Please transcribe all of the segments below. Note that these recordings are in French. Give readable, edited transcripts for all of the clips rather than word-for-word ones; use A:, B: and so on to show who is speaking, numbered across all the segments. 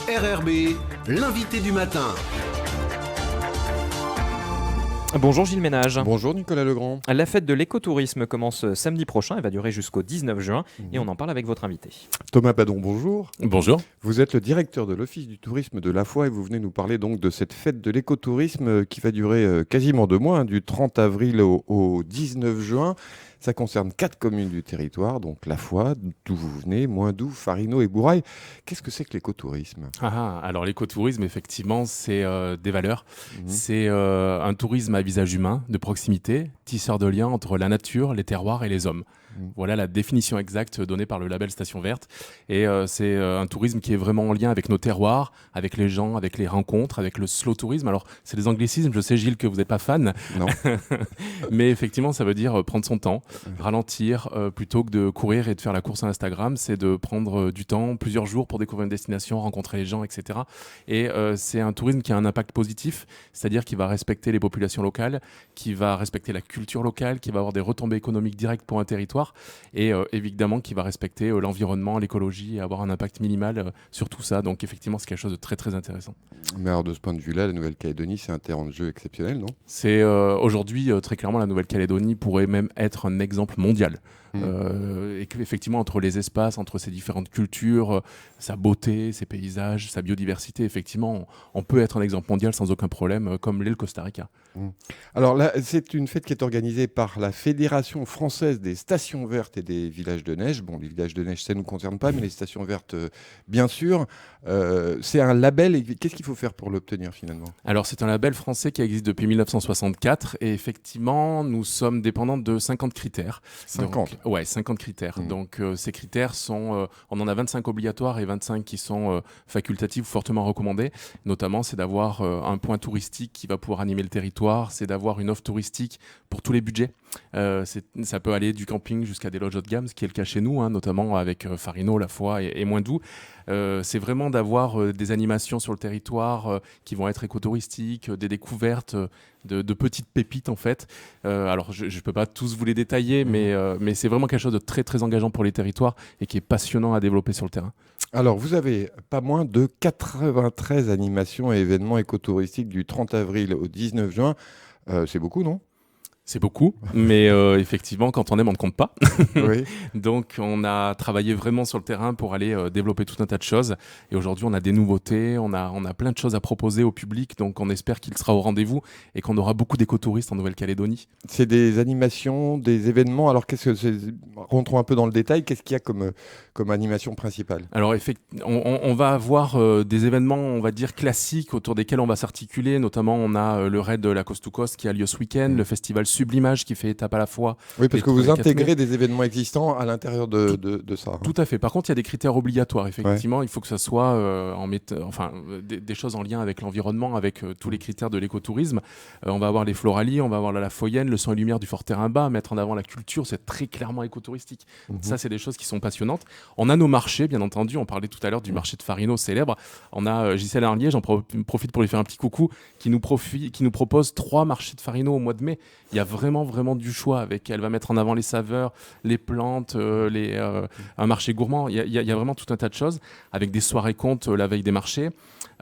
A: RRB, l'invité du matin.
B: Bonjour Gilles Ménage.
C: Bonjour Nicolas Legrand.
B: La fête de l'écotourisme commence samedi prochain, elle va durer jusqu'au 19 juin et on en parle avec votre invité.
C: Thomas Padon, bonjour.
D: Bonjour.
C: Vous êtes le directeur de l'Office du tourisme de La Foix et vous venez nous parler donc de cette fête de l'écotourisme qui va durer quasiment 2 mois, du 30 avril au 19 juin. Ça concerne 4 communes du territoire, donc La Foix, d'où vous venez, Moindou, Farino et Bourail. Qu'est-ce que c'est que l'écotourisme ?
D: Alors l'écotourisme, effectivement, c'est des valeurs. C'est un tourisme à visage humain, de proximité, tisseur de liens entre la nature, les terroirs et les hommes. Voilà la définition exacte donnée par le label Station Verte. Et c'est un tourisme qui est vraiment en lien avec nos terroirs, avec les gens, avec les rencontres, avec le slow tourisme. Alors, c'est des anglicismes, je sais Gilles que vous n'êtes pas fan.
C: Non.
D: Mais effectivement, ça veut dire prendre son temps, ralentir, plutôt que de courir et de faire la course à Instagram. C'est de prendre du temps, plusieurs jours pour découvrir une destination, rencontrer les gens, etc. Et c'est un tourisme qui a un impact positif, c'est-à-dire qui va respecter les populations locales, qui va respecter la culture locale, qui va avoir des retombées économiques directes pour un territoire. Et évidemment qui va respecter l'environnement, l'écologie et avoir un impact minimal sur tout ça. Donc effectivement, c'est quelque chose de très très intéressant.
C: Mais alors de ce point de vue-là, la Nouvelle-Calédonie, c'est un terrain de jeu exceptionnel, non ?
D: C'est aujourd'hui, très clairement, la Nouvelle-Calédonie pourrait même être un exemple mondial. Et qu'effectivement, entre les espaces, entre ces différentes cultures, sa beauté, ses paysages, sa biodiversité, effectivement, on peut être un exemple mondial sans aucun problème, comme l'est le Costa Rica.
C: Alors là, c'est une fête qui est organisée par la Fédération française des stations vertes et des villages de neige. Bon, les villages de neige, ça ne nous concerne pas, mais les stations vertes, bien sûr. C'est un label. Et qu'est-ce qu'il faut faire pour l'obtenir finalement ?
D: Alors, c'est un label français qui existe depuis 1964 et effectivement, nous sommes dépendants de 50 critères.
C: 50 ?
D: Ouais, 50 critères. Donc, ces critères sont... on en a 25 obligatoires et 25 qui sont facultatifs ou fortement recommandés. Notamment, c'est d'avoir un point touristique qui va pouvoir animer le territoire, c'est d'avoir une offre touristique pour tous les budgets. Ça peut aller du camping jusqu'à des loges haut de gamme, ce qui est le cas chez nous, notamment avec Farino, La Foix et Moindou. C'est vraiment d'avoir des animations sur le territoire qui vont être écotouristiques, des découvertes de petites pépites en fait. Alors je ne peux pas tous vous les détailler, mais c'est vraiment quelque chose de très très engageant pour les territoires et qui est passionnant à développer sur le terrain.
C: Alors, vous avez pas moins de 93 animations et événements écotouristiques du 30 avril au 19 juin. C'est beaucoup, non ?
D: C'est beaucoup, mais effectivement, quand on aime, on ne compte pas.
C: Oui.
D: Donc, on a travaillé vraiment sur le terrain pour aller développer tout un tas de choses. Et aujourd'hui, on a des nouveautés, on a plein de choses à proposer au public. Donc, on espère qu'il sera au rendez-vous et qu'on aura beaucoup d'écotouristes en Nouvelle-Calédonie.
C: C'est des animations, des événements. Alors, qu'est-ce que c'est ? Rentrons un peu dans le détail. Qu'est-ce qu'il y a comme animation principale ?
D: Alors, on va avoir des événements, on va dire, classiques autour desquels on va s'articuler. Notamment, on a le raid de la Coast to Coast qui a lieu ce week-end, le festival Sublimage qui fait étape à la fois.
C: Oui, parce que vous
D: les 4
C: intégrez
D: mai.
C: des événements existants à l'intérieur de ça.
D: Tout à fait. Par contre, il y a des critères obligatoires. Effectivement, il faut que ça soit des choses en lien avec l'environnement, avec tous les critères de l'écotourisme. On va avoir les Floralies, on va avoir la Foyenne, le son et lumière du Fort Terrain-Bas, mettre en avant la culture, c'est très clairement écotouristique. Ça, c'est des choses qui sont passionnantes. On a nos marchés, bien entendu. On parlait tout à l'heure du marché de Farino célèbre. On a Gisèle Arlier, j'en profite pour lui faire un petit coucou, qui nous propose 3 marchés de Farino au mois de mai. Il y a vraiment du choix avec. Elle va mettre en avant les saveurs, les plantes, un marché gourmand. Il y a vraiment tout un tas de choses avec des soirées contes la veille des marchés.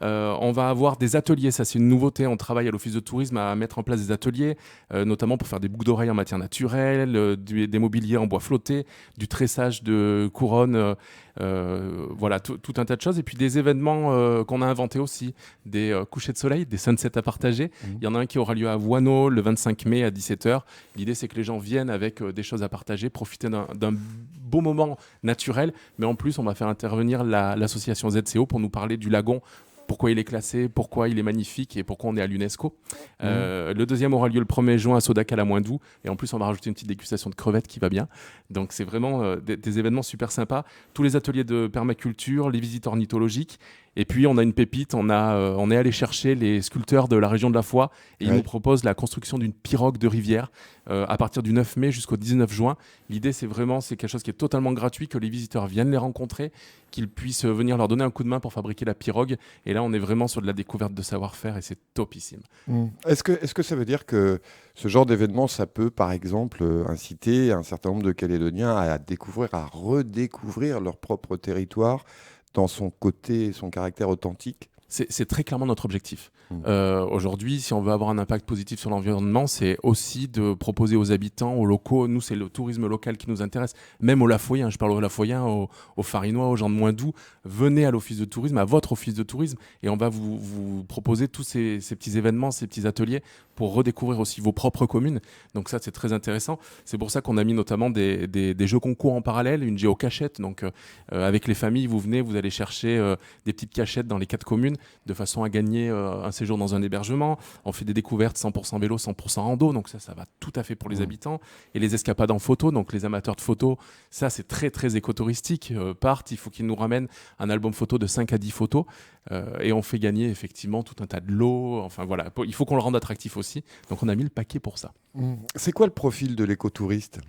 D: On va avoir des ateliers, ça c'est une nouveauté. On travaille à l'Office de tourisme à mettre en place des ateliers, notamment pour faire des boucles d'oreilles en matière naturelle, des mobiliers en bois flotté, du tressage de couronnes. Voilà, tout un tas de choses. Et puis des événements qu'on a inventés aussi, des couchers de soleil, des sunsets à partager. Il y en a un qui aura lieu à Voino le 25 mai à 17h. L'idée, c'est que les gens viennent avec des choses à partager, profiter d'un beau moment naturel. Mais en plus, on va faire intervenir l'association ZCO pour nous parler du lagon. Pourquoi il est classé, pourquoi il est magnifique et pourquoi on est à l'UNESCO. Le deuxième aura lieu le 1er juin à Sodac à la Moindou. Et en plus, on va rajouter une petite dégustation de crevettes qui va bien. Donc, c'est vraiment des événements super sympas. Tous les ateliers de permaculture, les visites ornithologiques. Et puis, on a une pépite. On est allé chercher les sculpteurs de la région de la Foix. Et ils nous proposent la construction d'une pirogue de rivière à partir du 9 mai jusqu'au 19 juin. L'idée, c'est quelque chose qui est totalement gratuit, que les visiteurs viennent les rencontrer, qu'ils puissent venir leur donner un coup de main pour fabriquer la pirogue. Et là, on est vraiment sur de la découverte de savoir-faire et c'est topissime.
C: Est-ce que ça veut dire que ce genre d'événement, ça peut, par exemple, inciter un certain nombre de Calédoniens à découvrir, à redécouvrir leur propre territoire dans son côté, son caractère authentique?
D: C'est très clairement notre objectif. Aujourd'hui, si on veut avoir un impact positif sur l'environnement, c'est aussi de proposer aux habitants, aux locaux, nous c'est le tourisme local qui nous intéresse, même aux Lafoyens, je parle aux Lafoyens, aux Farinois, aux gens de Moindou, venez à l'office de tourisme, à votre office de tourisme, et on va vous proposer tous ces petits événements, ces petits ateliers pour redécouvrir aussi vos propres communes. Donc ça, c'est très intéressant. C'est pour ça qu'on a mis notamment des jeux concours en parallèle, une géocachette. Donc avec les familles, vous venez, vous allez chercher des petites cachettes dans les 4 communes de façon à gagner un séjour dans un hébergement. On fait des découvertes 100% vélo, 100% rando. Donc ça va tout à fait pour les habitants. Et les escapades en photo, donc les amateurs de photos, ça c'est très très écotouristique. Partent, il faut qu'ils nous ramènent un album photo de 5 à 10 photos. Et on fait gagner effectivement tout un tas de lots. Enfin voilà, il faut qu'on le rende attractif aussi. Donc on a mis le paquet pour ça.
C: C'est quoi le profil de l'écotouriste?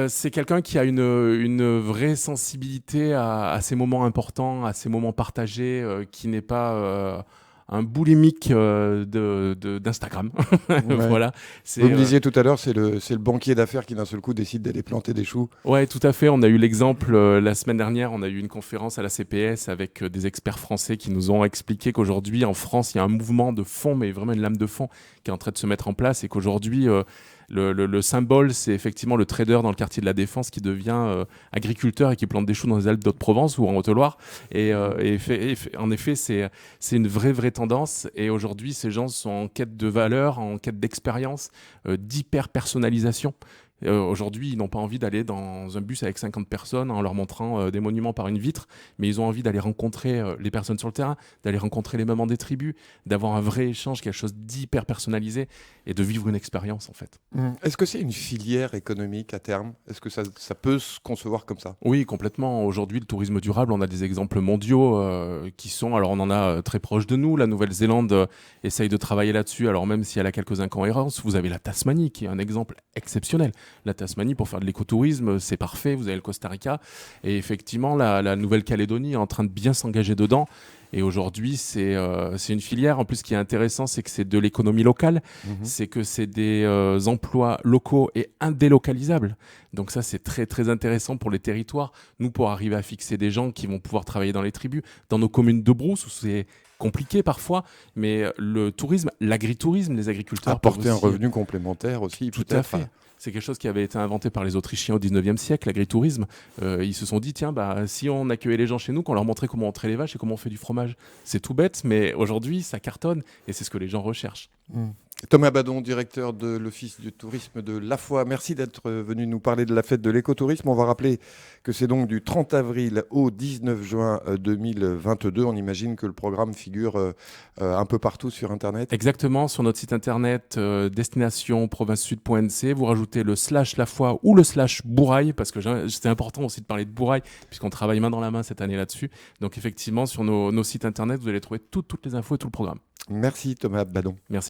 D: C'est quelqu'un qui a une vraie sensibilité à ces moments importants, à ces moments partagés, qui n'est pas un boulimique d'Instagram.
C: Ouais.
D: Voilà.
C: Vous me disiez tout à l'heure, c'est le banquier d'affaires qui d'un seul coup décide d'aller planter des choux.
D: Ouais, tout à fait. On a eu l'exemple la semaine dernière, on a eu une conférence à la CPS avec des experts français qui nous ont expliqué qu'aujourd'hui en France, il y a un mouvement de fond, mais vraiment une lame de fond qui est en train de se mettre en place et qu'aujourd'hui le symbole, c'est effectivement le trader dans le quartier de la Défense qui devient agriculteur et qui plante des choux dans les Alpes d'Haute-Provence ou en Haute-Loire. En effet, c'est une vraie tendance. Et aujourd'hui, ces gens sont en quête de valeur, en quête d'expérience, d'hyper-personnalisation. Aujourd'hui, ils n'ont pas envie d'aller dans un bus avec 50 personnes en leur montrant des monuments par une vitre, mais ils ont envie d'aller rencontrer les personnes sur le terrain, d'aller rencontrer les mamans des tribus, d'avoir un vrai échange, quelque chose d'hyper personnalisé et de vivre une expérience en fait.
C: Est-ce que c'est une filière économique à terme? Est-ce que ça peut se concevoir comme ça?
D: Oui, complètement. Aujourd'hui, le tourisme durable, on a des exemples mondiaux qui sont... Alors, on en a très proche de nous. La Nouvelle-Zélande essaye de travailler là-dessus. Alors, même si elle a quelques incohérences, vous avez la Tasmanie qui est un exemple exceptionnel. La Tasmanie, pour faire de l'écotourisme, c'est parfait. Vous avez le Costa Rica. Et effectivement, la Nouvelle-Calédonie est en train de bien s'engager dedans. Et aujourd'hui, c'est une filière. En plus, ce qui est intéressant, c'est que c'est de l'économie locale. C'est que c'est des emplois locaux et indélocalisables. Donc ça, c'est très, très intéressant pour les territoires. Nous, pour arriver à fixer des gens qui vont pouvoir travailler dans les tribus, dans nos communes de brousse, où c'est compliqué parfois, mais le tourisme, l'agritourisme, les agriculteurs...
C: Apporter
D: aussi...
C: un revenu complémentaire aussi.
D: Tout à fait. C'est quelque chose qui avait été inventé par les Autrichiens au 19e siècle, l'agritourisme. Ils se sont dit, tiens, si on accueillait les gens chez nous, qu'on leur montrait comment on traite les vaches et comment on fait du fromage. C'est tout bête, mais aujourd'hui, ça cartonne et c'est ce que les gens recherchent.
C: Thomas Badon, directeur de l'Office du tourisme de La Foix, merci d'être venu nous parler de la fête de l'écotourisme. On va rappeler que c'est donc du 30 avril au 19 juin 2022. On imagine que le programme figure un peu partout sur Internet.
D: Exactement, sur notre site internet destinationprovincesud.nc, vous rajoutez le /Lafoix ou le /Bourail, parce que c'est important aussi de parler de Bourail, puisqu'on travaille main dans la main cette année là-dessus. Donc effectivement, sur nos sites internet, vous allez trouver toutes les infos et tout le programme.
C: Merci Thomas Badon.
D: Merci.